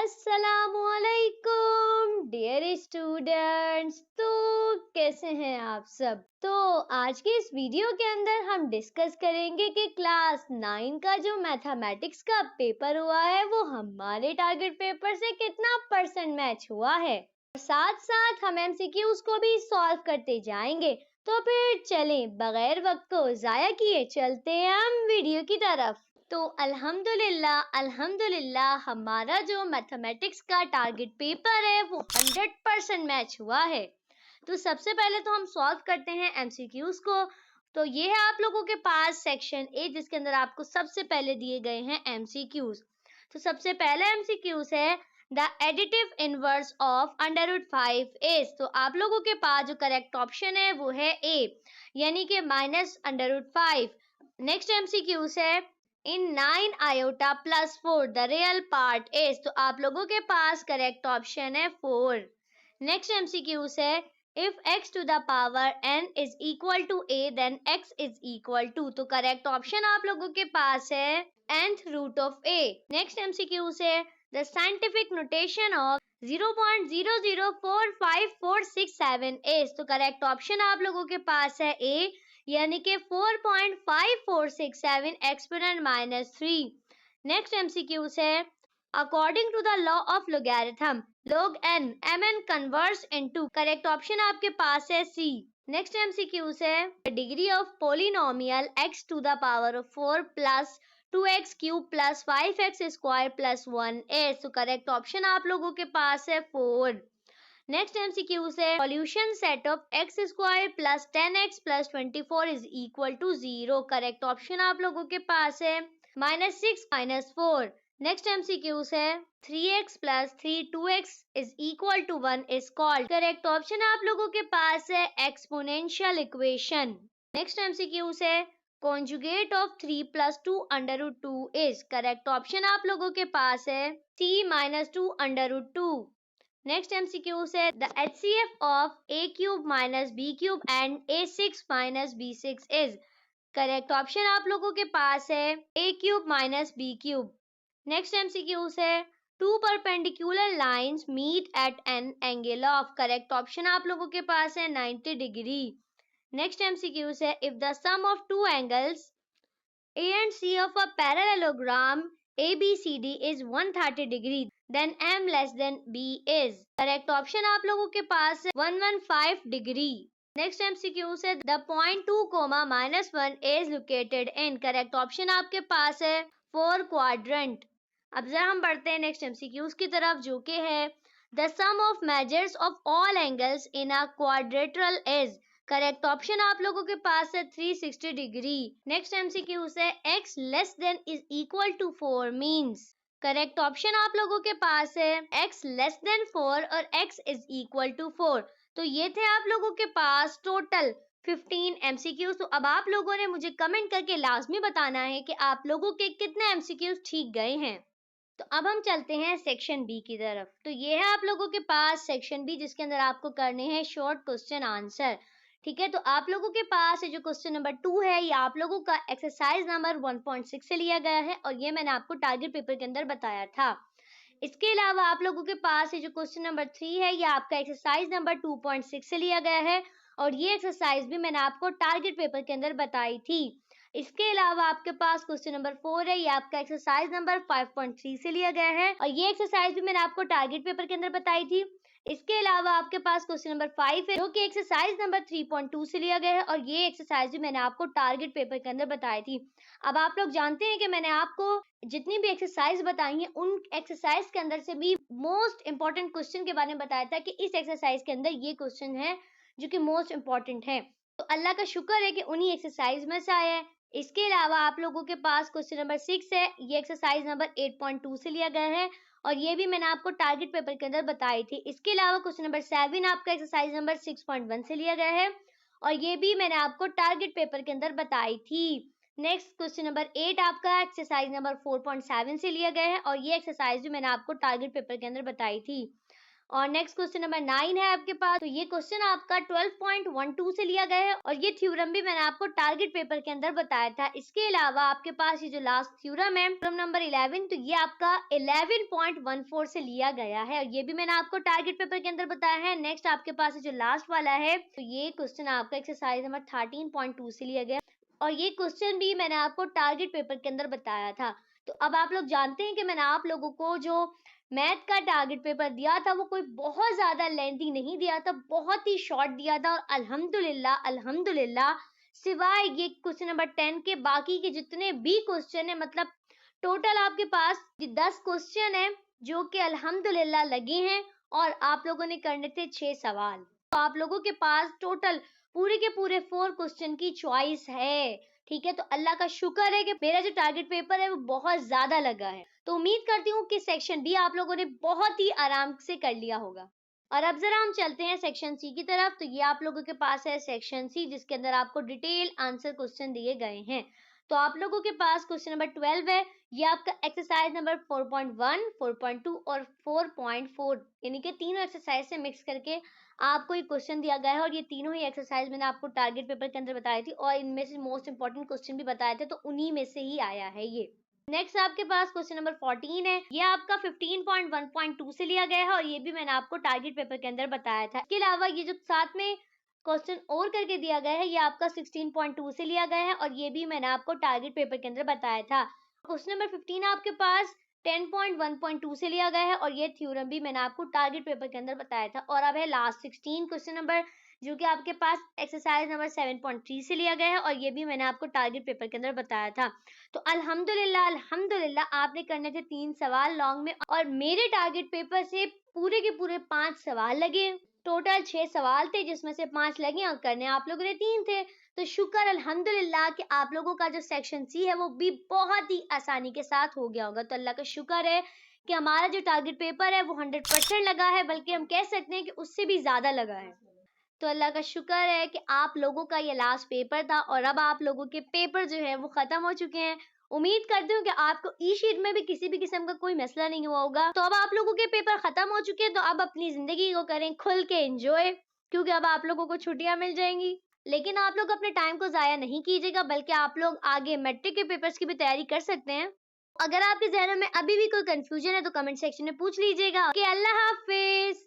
अस्सलामुअलैकुम dear students. तो कैसे हैं आप सब। तो आज के इस वीडियो के अंदर हम डिस्कस करेंगे कि क्लास 9 का जो मैथमेटिक्स का पेपर हुआ है वो हमारे टारगेट पेपर से कितना परसेंट मैच हुआ है। साथ साथ हम एमसीक्यूज को भी सॉल्व करते जाएंगे। तो फिर चलें बगैर वक्त को जाया किए चलते हैं हम वीडियो की तरफ। तो अल्हम्दुलिल्लाह हमारा जो मैथमेटिक्स का टारगेट पेपर है वो 100% मैच हुआ है। तो सबसे पहले तो हम सॉल्व करते हैं एमसीक्यूज को। तो ये है आप लोगों के पास सेक्शन ए जिसके अंदर आपको सबसे पहले दिए गए हैं एमसीक्यूज। तो सबसे पहला एमसीक्यूज है the additive inverse of √5 is. तो आप लोगों के पास जो करेक्ट ऑप्शन है वो है ए, यानी कि -√5। नेक्स्ट एमसीक्यूज है इन 9 iota plus 4 the real part is। तो आप लोगों के पास करेक्ट ऑप्शन है 4। नेक्स्ट एमसीक्यू है if x to the power n is equal to a then x is equal to। तो करेक्ट ऑप्शन आप लोगों के पास है nth root of a। Next MCQ है the scientific notation of 0.004547 is। तो करेक्ट ऑप्शन आप लोगों के पास है a, यानी कि 4.5467 एक्सपोनेंट -3। नेक्स्ट एमसीक्यू है according to the law of logarithm log n mn converts into. Correct option आपके पास है सी। नेक्स्ट एमसीक्यू है degree of polynomial x to the power of 4 plus 2x cube plus 5x square plus 1 is। तो correct option आप लोगों के पास है 4। नेक्स्ट एमसीक्यू है solution set of x square plus 10x plus 24 is equal to 0। Correct option आप लोगों के पास है -6 -4। नेक्स्ट एमसीक्यू है 3x plus 3 2x is equal to 1 is called. Correct option आप लोगों के पास है एक्सपोनेंशियल इक्वेशन। नेक्स्ट एमसीक्यू है conjugate of 3 plus 2 √2 is. Correct option आप लोगों के पास है c -2 √2। नेक्स्ट एमसीक्यू है the HCF of a cube minus b cube and a6 minus b6 is. Correct option आप लोगों के पास है a cube minus b cube. Next MCQ है two perpendicular lines meet at an angle of. Correct option आप लोगों के पास है 90 डिग्री। नेक्स्ट एमसीक्यू है if the sum of two angles a and c of a parallelogram ABCD is 130 degree then m less than b is। Correct option आप लोगों के पास है 115 डिग्री। नेक्स्ट एमसीक्यू है the point 2, -1 is located in। Correct option आपके पास है 4 quadrant. अब जरा हम बढ़ते हैं नेक्स्ट एमसीक्यूज की तरफ जो कि है the sum of measures of all angles in a quadrilateral is. Correct option आप लोगों के पास है 360 डिग्री। नेक्स्ट एमसीक्यू है x less than is equal to 4 means. Correct option आप लोगों के पास है x लेस देन 4 और x इज इक्वल टू 4। तो ये थे आप लोगों के पास टोटल 15 एमसीक्यूज। तो अब आप लोगों ने मुझे कमेंट करके लाजमी बताना है कि आप लोगों के कितने एमसीक्यूज ठीक गए हैं। तो अब हम चलते हैं सेक्शन बी की तरफ। तो ये है आप लोगों के पास सेक्शन बी जिसके अंदर आपको करने हैं शॉर्ट क्वेश्चन आंसर। ठीक है, तो आप लोगों के पास ये जो क्वेश्चन नंबर 2 है ये आप लोगों का एक्सरसाइज नंबर 1.6 से लिया गया है और ये मैंने आपको टारगेट पेपर के अंदर बताया था। इसके अलावा आप लोगों के पास ये जो क्वेश्चन नंबर 3 है ये आपका एक्सरसाइज नंबर 2.6 से लिया गया है और ये एक्सरसाइज भी मैंने आपको टारगेट पेपर के अंदर बताई थी। इसके अलावा आपके पास क्वेश्चन नंबर 4 है ये आपका एक्सरसाइज नंबर 5.3 से लिया गया है और ये एक्सरसाइज भी मैंने आपको टारगेट पेपर के अंदर बताई थी। इसके अलावा आपके पास क्वेश्चन नंबर 5 है जो कि एक्सरसाइज नंबर 3.2 से लिया गया है और ये एक्सरसाइज भी मैंने आपको टारगेट पेपर के अंदर बताई थी। अब आप लोग जानते हैं कि मैंने आपको जितनी भी एक्सरसाइज बताई हैं उन एक्सरसाइज के अंदर से भी मोस्ट इंपॉर्टेंट क्वेश्चन के बारे में बताया था कि इस एक्सरसाइज के अंदर ये क्वेश्चन है जो कि मोस्ट इंपॉर्टेंट है। तो अल्लाह का शुक्र है कि उन्हीं एक्सरसाइज में से आया है। इसके अलावा आप लोगों के पास क्वेश्चन नंबर 6 है ये एक्सरसाइज नंबर 8.2 से लिया गया है और ये भी मैंने आपको टारगेट पेपर के अंदर बताई थी। इसके अलावा क्वेश्चन नंबर 7 आपका एक्सरसाइज नंबर 6.1 से लिया गया है और ये भी मैंने आपको टारगेट पेपर के अंदर बताई थी। नेक्स्ट क्वेश्चन नंबर 8 आपका एक्सरसाइज नंबर 4.7 से लिया गया है और ये एक्सरसाइज भी मैंने आपको टारगेट पेपर के अंदर बताई थी। और नेक्स्ट क्वेश्चन नंबर 9 है आपके पास। तो ये क्वेश्चन आपका 12.12 से लिया गया है और ये थ्योरम भी मैंने आपको टारगेट पेपर के अंदर बताया था। इसके अलावा आपके पास ये जो लास्ट थ्योरम है, थ्योरम नंबर 11, तो ये आपका 11.14 से लिया गया है और ये भी मैंने आपको टारगेट पेपर के अंदर बताया है। नेक्स्ट आपके पास जो लास्ट वाला है, तो ये क्वेश्चन आपका एक्सरसाइज नंबर 13.2 से लिया गया और ये क्वेश्चन भी मैंने आपको टारगेट पेपर के अंदर बताया था। तो अब आप लोग जानते हैं कि मैंने आप लोगों को जो मैथ का टारगेट पेपर दिया था वो कोई बहुत ज्यादा लेंथी नहीं दिया था, बहुत ही शॉर्ट दिया था और अल्हम्दुलिल्लाह सिवाय ये क्वेश्चन नंबर 10 के बाकी के जितने भी क्वेश्चन है, मतलब टोटल आपके पास 10 क्वेश्चन है जो कि अल्हम्दुलिल्लाह लगे हैं और आप लोगों ने करने थे 6 सवाल। तो आप लोगों के पास टोटल पूरे के पूरे 4 क्वेश्चन की चॉइस है। ठीक है, तो अल्लाह का शुक्र है कि मेरा जो टारगेट पेपर है वो बहुत ज्यादा लगा है। तो उम्मीद करती हूँ कि सेक्शन बी आप लोगों ने बहुत ही आराम से कर लिया होगा। और अब जरा हम चलते हैं सेक्शन सी की तरफ। तो ये आप लोगों के पास है सेक्शन सी, जिसके अंदर आपको डिटेल आंसर क्वेश्चन दिए गए हैं। तो आप लोगों के पास क्वेश्चन नंबर 12 है, ये आपका एक्सरसाइज नंबर 4.1, 4.2 और 4.4 यानी कि तीनों एक्सरसाइज से मिक्स करके आपको एक क्वेश्चन दिया गया है और ये तीनों ही एक्सरसाइज मैंने आपको टारगेट पेपर के अंदर बताई थी और इनमें से मोस्ट इंपॉर्टेंट क्वेश्चन भी बताए थे, तो उन्हीं में से ही आया है ये। नेक्स्ट आपके पास क्वेश्चन नंबर 14 है, ये आपका 15.1.2 से लिया गया है और ये भी मैंने आपको टारगेट पेपर के अंदर बताया था। इसके अलावा ये जो साथ में क्वेश्चन और करके दिया गया है, ये आपका 16.2 से लिया गया है और ये भी मैंने आपको टारगेट पेपर के अंदर बताया था। क्वेश्चन नंबर 15 आपके पास 10.1.2 से लिया गया है और ये थ्योरम भी मैंने आपको टारगेट पेपर के अंदर बताया था। और अब है लास्ट 16 क्वेश्चन नंबर, जो कि आपके पास एक्सरसाइज नंबर 7.3 से लिया गया है और ये भी मैंने आपको टारगेट पेपर के अंदर बताया था। तो अल्हम्दुलिल्लाह आपने करने थे 3 सवाल लॉन्ग में और मेरे टारगेट पेपर से पूरे के पूरे 5 सवाल लगे। टोटल 6 सवाल थे जिसमें से 5 लगे और करने आप लोगों ने 3 थे। तो शुक्र अल्हम्दुलिल्लाह कि आप लोगों का जो सेक्शन सी है वो भी बहुत ही आसानी के साथ हो गया होगा। तो अल्लाह का शुक्र है कि हमारा जो टारगेट पेपर है वो 100% लगा है, बल्कि हम कह सकते हैं कि उससे भी ज्यादा लगा है। तो अल्लाह का शुक्र है कि आप लोगों का ये लास्ट पेपर था और अब आप लोगों के पेपर जो है वो खत्म हो चुके हैं। उम्मीद करती हूँ कि आपको ई शीट में भी किसी भी किस्म का कोई मसला नहीं हुआ होगा। तो अब आप लोगों के पेपर खत्म हो चुके हैं, तो अब अपनी जिंदगी को करें खुल के एंजॉय, क्योंकि अब आप लोगों को छुट्टियां मिल जाएंगी। लेकिन आप लोग अपने टाइम को जाया नहीं कीजिएगा, बल्कि आप लोग आगे मैट्रिक के पेपर्स की भी तैयारी कर सकते हैं। अगर आपके जहनों में अभी भी कोई कंफ्यूजन है तो कमेंट सेक्शन में पूछ लीजिएगा। कि अल्लाह हाफिज।